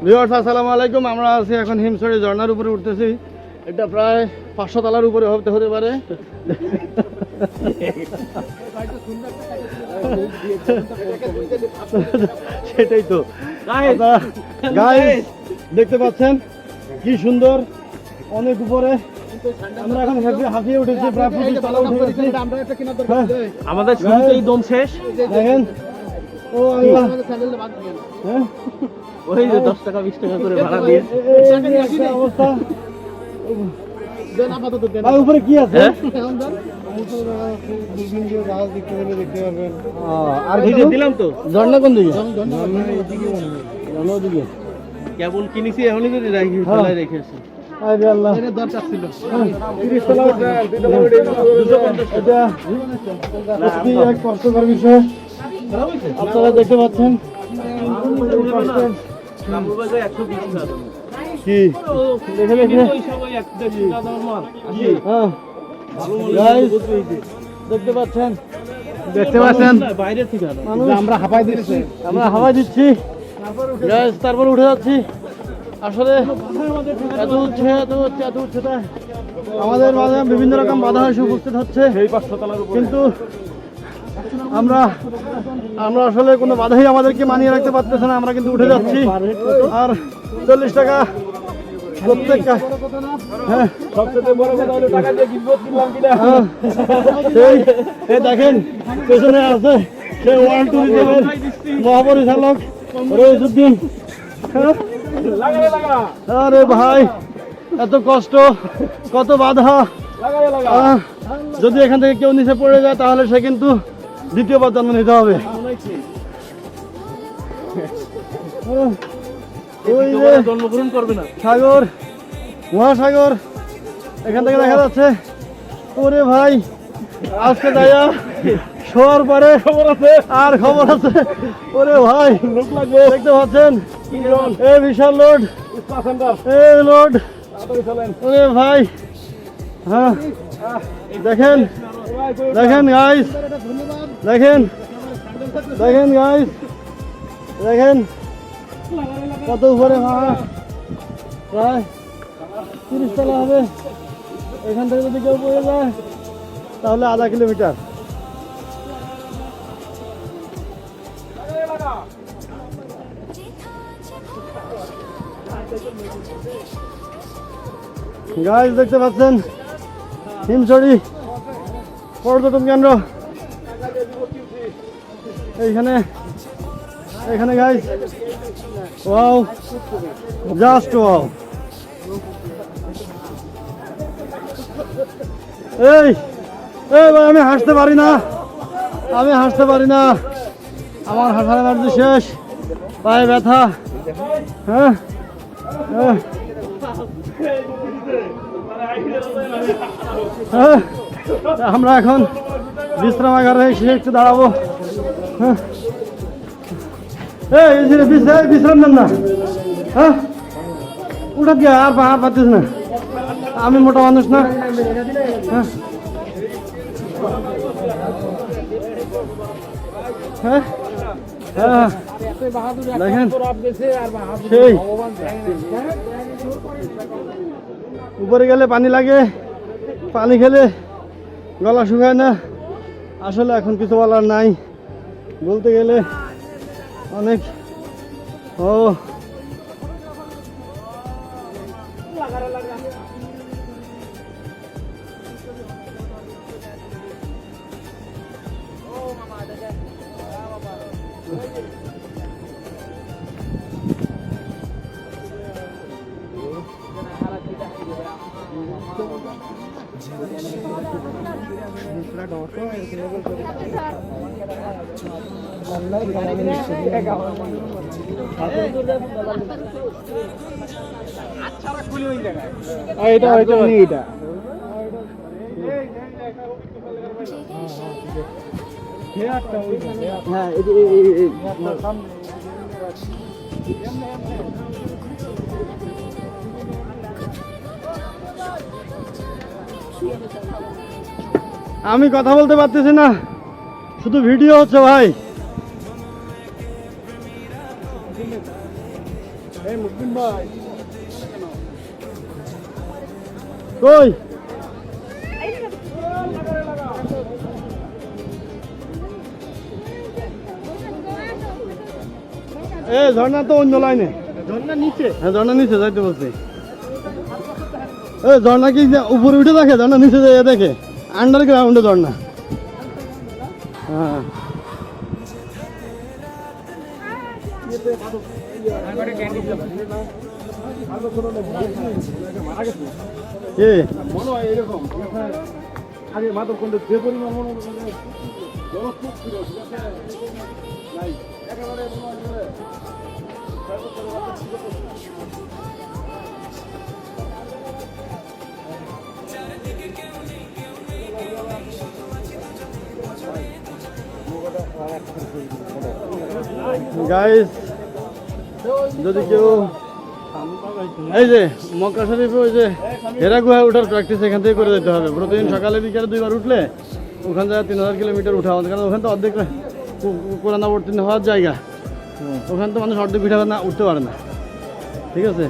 Viewers আসসালামু আলাইকুম। আমরা আছি এখন হিমছড়ি ঝর্ণার উপরে উঠতেছি। এটা প্রায় 500 তলার উপরে হতে পারে। সেটাই তো গাইস, দেখতে পাচ্ছেন কি সুন্দর, অনেক উপরে। আমরা এখন হাঁপিয়ে উঠেছি, প্রায় 25 তলা উঠে গেছি। আমাদের শুরুতেই দম শেষ। দেখেন, ও আল্লাহ, হ্যাঁ ওই যে 10 টাকা 20 টাকা করে ভাড়া দিয়ে অবস্থা। উপরে কি আছে? আর দিলাম তো। ঝর্ণা কোন দিকে? কেবল কিনেছি, এখনই যদি রেখেছি। দরকার ছিল 30 তলা এটা এক কষ্টকর বিষয়। আপনারা দেখতে পাচ্ছেন কি দেখে দেখে দেখতে পাচ্ছেন বাইরে থেকে আমরা হাঁপাই দিচ্ছি গাইস, তারপর উঠে যাচ্ছি। আসলে এত উচ্চতা আমাদের মাঝে বিভিন্ন রকম বাধা এসে উপস্থিত হচ্ছে, কিন্তু আমরা আসলে কোনো বাধাই আমাদেরকে মানিয়ে রাখতে পারতেছে না। আমরা কিন্তু উঠে যাচ্ছি, আর 40 টাকা প্রত্যেকটা। হ্যাঁ, এই দেখেন পেছনে আছে সেই ওয়ার্ল্ড ট্যুরিজমের মহাপরিচালক রইসুদ্দিন। আরে ভাই, এত কষ্ট, কত বাধা। যদি এখান থেকে কেউ নিচে পড়ে যায় তাহলে সে কিন্তু দ্বিতীয়বার জন্ম নিতে হবে। ওই যে জন্মগ্রহণ করবে না, সাগর, মহাসাগর এখান থেকে দেখা যাচ্ছে। ওরে ভাই, আজকে যাইয়া শোয়ার পরে খবর আছে, আর খবর আছে। ওরে ভাই, দেখতে পাচ্ছেন এই বিশাল লোড, এই লোড। ওরে ভাই, হ্যাঁ দেখেন গাইস, দেখেন গাইস, দেখেন কত উপরে। প্রায় 30 তলা হবে। এখান থেকে যদি কেউ পড়ে যায় তাহলে আধা কিলোমিটার। গাইস, দেখতে পাচ্ছেন হিমছড়ি পর্যটন কেন্দ্র। এখানে গাইস, ওয়াও, জাস্ট ওয়াও। এই ভাই, আমি হাসতে পারি না, আমার হাসার এনার্জি শেষ, পায়ে ব্যথা। হ্যাঁ, আমরা এখন বিশ্রামাগারে এসে একটু দাঁড়াবো। বিশ্রাম নেন না। হ্যাঁ, উঠা দিয়ে আর পাচ্ছিস না, আমি মোটা মানুষ না। হ্যাঁ, দেখেন সেই উপরে গেলে পানি লাগে, পানি খেলে গলা শুকায় না। আসলে এখন কিছু বলার নাই, বলতে গেলে অনেক। আমি কথা বলতে পারতেছি না, শুধু ভিডিও হচ্ছে ভাই। কই এ ঝর্ণা তো অন্য লাইনে। ঝর্ণা নিচে। হ্যাঁ ঝর্ণা নিচে যাইতে বলছি। এ ঝর্ণা কি যে উপরে উঠে দেখে, ঝর্ণা নিচে যাইয়া দেখে, আন্ডারগ্রাউন্ডে ঝর্ণা। হ্যাঁ কে মনে হয় এরকম আগে মাদক কোন যে পরিমাণ মনে হয় জনস্রোত ছিল, ঠিক আছে? নাই একেবারে মনে হয় গাইস, যদি কেউ এই যে মক্কা শরীফে ওই যে হেরা গুহায় ওঠার প্র্যাকটিস এখান থেকে করে যেতে হবে। প্রতিদিন সকালে বিকালে 2 বার উঠলে ওখান থেকে 3000 কিলোমিটার উঠা আমাদের, কারণ ওখান তো অর্ধেক কোরআন অবতীর্ণ হওয়ার জায়গা। ওখান তো মানুষ অর্ধেক পিঠা না উঠতে পারে না, ঠিক আছে?